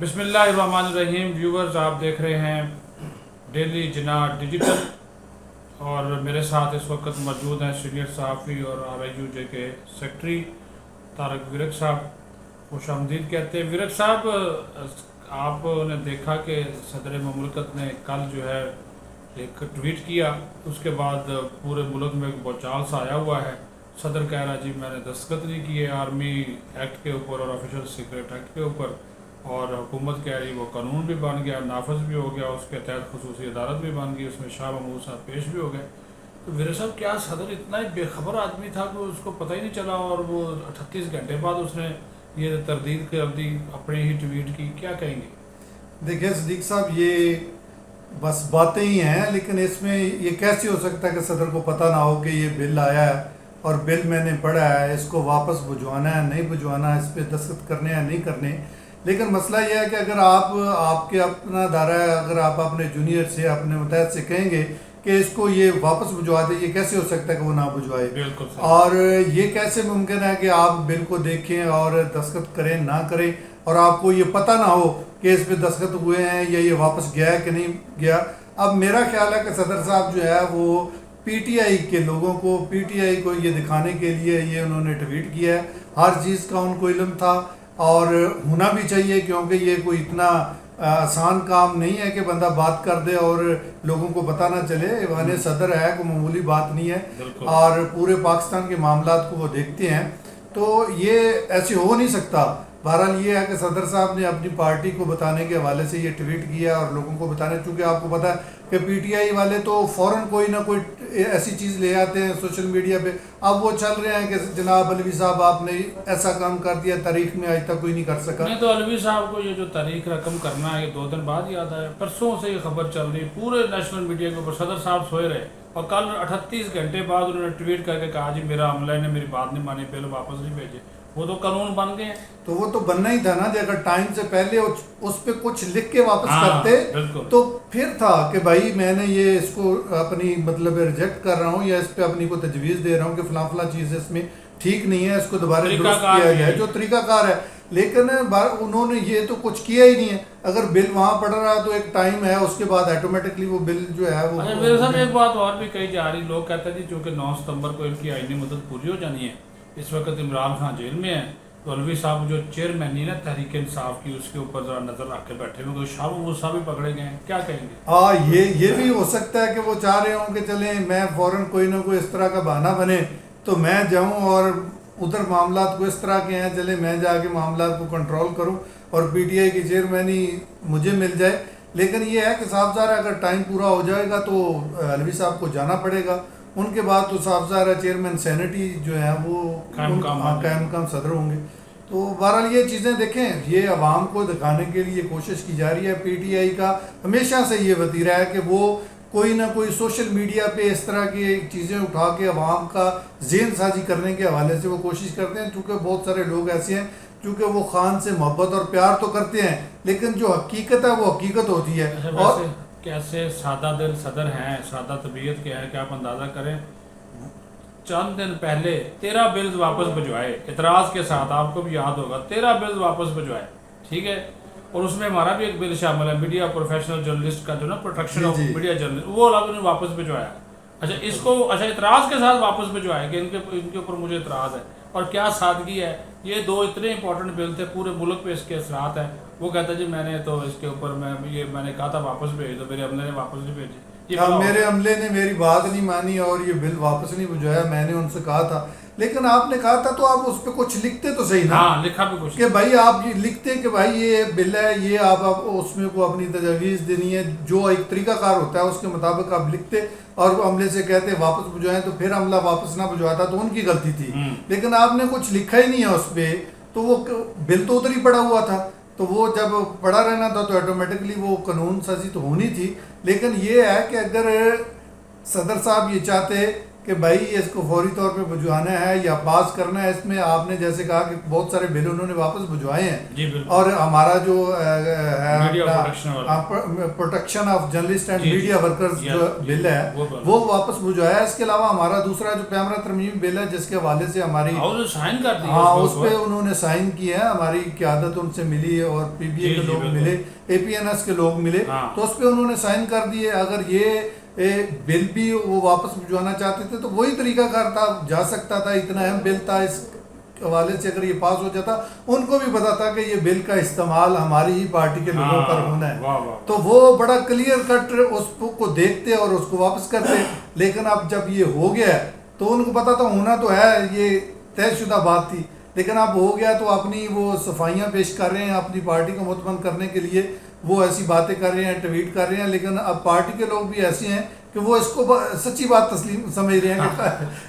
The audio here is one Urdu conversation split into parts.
بسم اللہ الرحمن الرحیم. ویورز، آپ دیکھ رہے ہیں ڈیلی جناح ڈیجیٹل، اور میرے ساتھ اس وقت موجود ہیں سینئر صحافی اور RIUJ کے سیکرٹری طارق ورک صاحب. خوش آمدید کہتے ہیں. ورک صاحب، آپ نے دیکھا کہ صدر مملکت نے کل جو ہے ایک ٹویٹ کیا، اس کے بعد پورے ملک میں ایک بھوچال سا آیا ہوا ہے. صدر کہہ رہا جی میں نے دستخط نہیں کیے آرمی ایکٹ کے اوپر اور آفیشل سیکرٹ ایکٹ کے اوپر، اور حکومت کہہ رہی وہ قانون بھی بن گیا، نافذ بھی ہو گیا، اس کے تحت خصوصی عدالت بھی بن گئی، اس میں شاہ محمود صاحب پیش بھی ہو گئے. تو ورک صاحب، کیا صدر اتنا ہی بے خبر آدمی تھا کہ اس کو پتہ ہی نہیں چلا، اور وہ 38 گھنٹے بعد اس نے یہ تردید کر دی اپنے ہی ٹویٹ کی؟ کیا کہیں گے؟ دیکھیں صدیق صاحب، یہ بس باتیں ہی ہیں، لیکن اس میں یہ کیسے ہو سکتا ہے کہ صدر کو پتہ نہ ہو کہ یہ بل آیا ہے اور بل میں نے پڑھا ہے، اس کو واپس بھجوانا ہے نہیں بھجوانا ہے، اس پہ دستخط کرنے ہیں نہیں کرنے. لیکن مسئلہ یہ ہے کہ اگر آپ کے اپنا ادارہ ہے، اگر آپ اپنے جونیئر سے اپنے متحد سے کہیں گے کہ اس کو یہ واپس بھجوا دے، یہ کیسے ہو سکتا ہے کہ وہ نہ بھجوائے؟ بالکل صحیح. اور یہ کیسے ممکن ہے کہ آپ بل کو دیکھیں اور دستخط کریں نہ کریں اور آپ کو یہ پتہ نہ ہو کہ اس پہ دستخط ہوئے ہیں یا یہ واپس گیا ہے کہ نہیں گیا؟ اب میرا خیال ہے کہ صدر صاحب جو ہے وہ پی ٹی آئی کے لوگوں کو، پی ٹی آئی کو یہ دکھانے کے لیے یہ انہوں نے ٹویٹ کیا ہے. ہر چیز کا ان کو علم تھا اور ہونا بھی چاہیے، کیونکہ یہ کوئی اتنا آسان کام نہیں ہے کہ بندہ بات کر دے اور لوگوں کو پتہ نہ چلے. ایوان صدر ہے، کوئی معمولی بات نہیں ہے، بالکل. اور پورے پاکستان کے معاملات کو وہ دیکھتے ہیں، تو یہ ایسے ہو نہیں سکتا. بہرحال یہ ہے کہ صدر صاحب نے اپنی پارٹی کو بتانے کے حوالے سے یہ ٹویٹ کیا اور لوگوں کو بتانے، چونکہ آپ کو پتہ ہے کہ پی ٹی آئی والے تو فوراً کوئی نہ کوئی ایسی چیز لے آتے ہیں سوشل میڈیا پہ. اب وہ چل رہے ہیں کہ جناب علوی صاحب آپ نے ایسا کام کر دیا، تاریخ میں آج تک کوئی نہیں کر سکا. نہیں تو علوی صاحب کو یہ جو تاریخ رقم کرنا ہے، یہ 2 دن بعد یاد آیا. پرسوں سے یہ خبر چل رہی پورے نیشنل میڈیا کے اوپر، صدر صاحب سوئے رہے اور کل 38 گھنٹے بعد انہوں نے ٹویٹ کر کے کہا جی میرا عملہ نے میری بات نہیں مانی، بل واپس نہیں بھیجے. وہ تو قانون بن گئے ہیں. تو وہ تو بننا ہی تھا نا جی. اگر ٹائم سے پہلے اس پہ کچھ لکھ کے واپس کرتے بالکل. تو پھر تھا کہ بھائی میں نے یہ اس کو اپنی مطلب ریجیکٹ کر رہا ہوں یا اس پہ اپنی کو تجویز دے رہا ہوں کہ فلاں فلاں چیز اس میں ٹھیک نہیں ہے، اس کو دوبارہ درست کیا جائے، جو طریقہ کار ہے. لیکن انہوں نے یہ تو کچھ کیا ہی نہیں ہے. اگر بل وہاں پڑ رہا ہے تو ایک ٹائم ہے، اس کے بعد آٹومیٹکلی وہ بل جو ہے وہ. اچھا میرے ساتھ ایک بات اور بھی کہی جا رہی، لوگ کہتے ہیں جی چونکہ 9 ستمبر کو ان کی آئینی مدت پوری ہو جانی ہے، اس وقت عمران خان جیل میں ہیں، تو علوی صاحب جو چیئرمین نا تحریک انصاف کی، اس کے اوپر ذرا نظر رکھ کے بیٹھے ہوئے، شاہ محمود صاحب بھی پکڑے گئے ہیں. کیا کہیں گے؟ ہاں، یہ بھی ہو سکتا ہے کہ وہ چاہ رہے ہوں کہ چلیں میں فوراً کوئی نہ کوئی اس طرح کا بہانہ بنے تو میں جاؤں اور ادھر معاملات کو اس طرح کے ہیں، چلے میں جا کے معاملات کو کنٹرول کروں اور پی ٹی آئی کی چیئرمینی مجھے مل جائے. لیکن یہ ہے کہ صاحب ظاہر اگر ٹائم پورا ہو جائے گا تو علوی صاحب کو جانا پڑے گا. ان کے بعد تو صاحب ظاہر چیئرمین سینیٹی جو ہیں وہ قائم مقام صدر ہوں گے. تو بہرحال یہ چیزیں دیکھیں، یہ عوام کو دکھانے کے لیے کوشش کی جا رہی ہے. پی ٹی آئی کا ہمیشہ سے یہ وتیرہ ہے کہ وہ کوئی نہ کوئی سوشل میڈیا پہ اس طرح کی چیزیں اٹھا کے عوام کا ذہن سازی کرنے کے حوالے سے وہ کوشش کرتے ہیں. چونکہ بہت سارے لوگ ایسے ہیں چونکہ وہ خان سے محبت اور پیار تو کرتے ہیں، لیکن جو حقیقت ہے وہ حقیقت ہوتی ہے. اور کیسے سادہ دل صدر ہیں، سادہ طبیعت کے ہیں کہ آپ اندازہ کریں، چند دن پہلے 13 بلز واپس بھجوائے اعتراض کے ساتھ. آپ کو بھی یاد ہوگا 13 بلز واپس بھجوائے، ٹھیک ہے، اور اس میں ہمارا بھی ایک بل شامل ہے، میڈیا پروفیشنل جرنلسٹ کا جو نا پروٹیکشن آف میڈیا جرنلسٹ، وہ آپ نے واپس بھجوایا. اچھا اس کو اعتراض کے ساتھ واپس بھجوائے کہ ان کے اوپر مجھے اعتراض ہے. اور کیا سادگی ہے. یہ 2 اتنے امپورٹنٹ بل تھے، پورے ملک پہ اس کے اثرات ہیں. وہ کہتا ہے جی میں نے تو اس کے اوپر میں نے کہا تھا واپس بھیج دو، میرے عملے نے واپس نہیں بھیجے. میرے عملے نے میری بات نہیں مانی اور یہ بل واپس نہیں بھجوایا. میں نے ان سے کہا تھا، لیکن آپ نے کہا تھا تو آپ اس پہ کچھ لکھتے تو صحیح نا. ہاں لکھا بھی کچھ کہ بھائی آپ یہ لکھتے کہ بھائی یہ بل ہے، یہ آپ اس میں کو اپنی تجاویز دینی ہے، جو ایک طریقہ کار ہوتا ہے اس کے مطابق آپ لکھتے اور عملے سے کہتے واپس بھجوائیں، تو پھر عملہ واپس نہ بھجواتا تو ان کی غلطی تھی. لیکن آپ نے کچھ لکھا ہی نہیں ہے اس پہ، تو وہ بل تو ادھر ہی پڑا ہوا تھا، تو وہ جب پڑا رہنا تھا تو آٹومیٹکلی وہ قانون سازی تو ہونی تھی. لیکن یہ ہے کہ اگر صدر صاحب یہ چاہتے کہ بھائی اس کو فوری طور پہ بھجوانا ہے یا پاس کرنا ہے. اس میں آپ نے جیسے کہا کہ بہت سارے بل انہوں نے واپس بھجوائے ہیں, جی بالکل, اور ہمارا جو میڈیا پروٹیکشن والا, پروٹیکشن آف جرنلسٹ اینڈ جی, میڈیا ورکرز جی, جو جی, بل ہے وہ واپس بھجوایا. اس کے علاوہ ہمارا دوسرا جو پیمرا ترمیم بل ہے جس کے حوالے سے ہماری سائن کر دی, ہاں اس پہ انہوں نے سائن کیا ہے, ہماری قیادت ان سے ملی اور پی بی اے کے لوگ ملے, اے پی این ایس کے لوگ ملے, تو اس پہ انہوں نے سائن کر دیے. اگر یہ بل بھی وہ واپس بھجوانا چاہتے تھے تو وہی طریقہ کار تھا, جا سکتا تھا, اتنا اہم بل تھا, اس حوالے سے اگر یہ پاس ہو جاتا ان کو بھی پتا تھا کہ یہ بل کا استعمال ہماری ہی پارٹی کے لوگوں پر ہونا ہے, تو وہ بڑا کلیئر کٹ اس کو دیکھتے اور اس کو واپس کرتے. لیکن اب جب یہ ہو گیا تو ان کو پتا تھا ہونا تو ہے, یہ طے شدہ بات تھی, لیکن اب ہو گیا تو اپنی وہ صفائیاں پیش کر رہے ہیں اپنی پارٹی کو مطمئن کرنے کے لیے, وہ ایسی باتیں کر رہے ہیں, ٹویٹ کر رہے ہیں. لیکن اب پارٹی کے لوگ بھی ایسے ہیں کہ وہ اس کو سچی بات تسلیم سمجھ رہے ہیں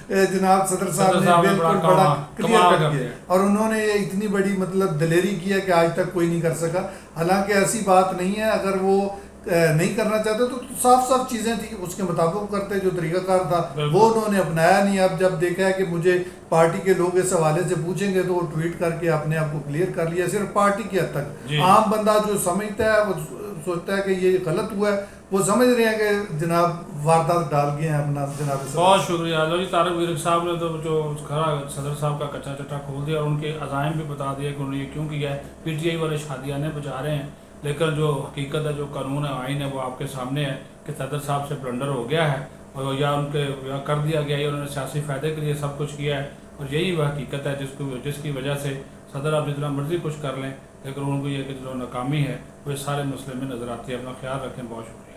کہ جناب صدر صاحب نے بالکل بڑا کلیئر کٹ کیا, اور انہوں نے اتنی بڑی مطلب دلیری کی ہے کہ آج تک کوئی نہیں کر سکا. حالانکہ ایسی بات نہیں ہے, اگر وہ نہیں کرنا چاہتے تو صاف صاف چیزیں تھیں, اس کے مطابق کرتے, جو طریقہ کار تھا وہ انہوں نے اپنایا نہیں. اب جب دیکھا ہے کہ مجھے پارٹی کے لوگ اس حوالے سے پوچھیں گے تو وہ ٹویٹ کر کے اپنے آپ کو کلیئر کر لیا, صرف پارٹی کی حد تک. عام بندہ جو سمجھتا ہے وہ سوچتا ہے کہ یہ غلط ہوا ہے, وہ سمجھ رہے ہیں کہ جناب واردات ڈال گئے ہیں اپنا. جناب بہت شکریہ جی طارق ورک صاحب نے تو جو کھڑا صدر صاحب کا کچا چٹا کھول دیا, اور ان کے عزائم بھی بتا دیا کہ انہوں نے یہ کیوں کیا ہے. پی ٹی آئی والے شادیانے بجا رہے ہیں, لیکن جو حقیقت ہے, جو قانون ہے, آئین ہے, وہ آپ کے سامنے ہے کہ صدر صاحب سے بلنڈر ہو گیا ہے, اور یا ان کے کر دیا گیا, یا انہوں نے سیاسی فائدے کے لیے سب کچھ کیا ہے, اور یہی وہ حقیقت ہے جس کی وجہ سے صدر آپ جتنا مرضی کچھ کر لیں, لیکن ان کو یہ کہ جو ناکامی ہے وہ اس سارے مسئلے میں نظر آتی ہے. اپنا خیال رکھیں, بہت شکریہ.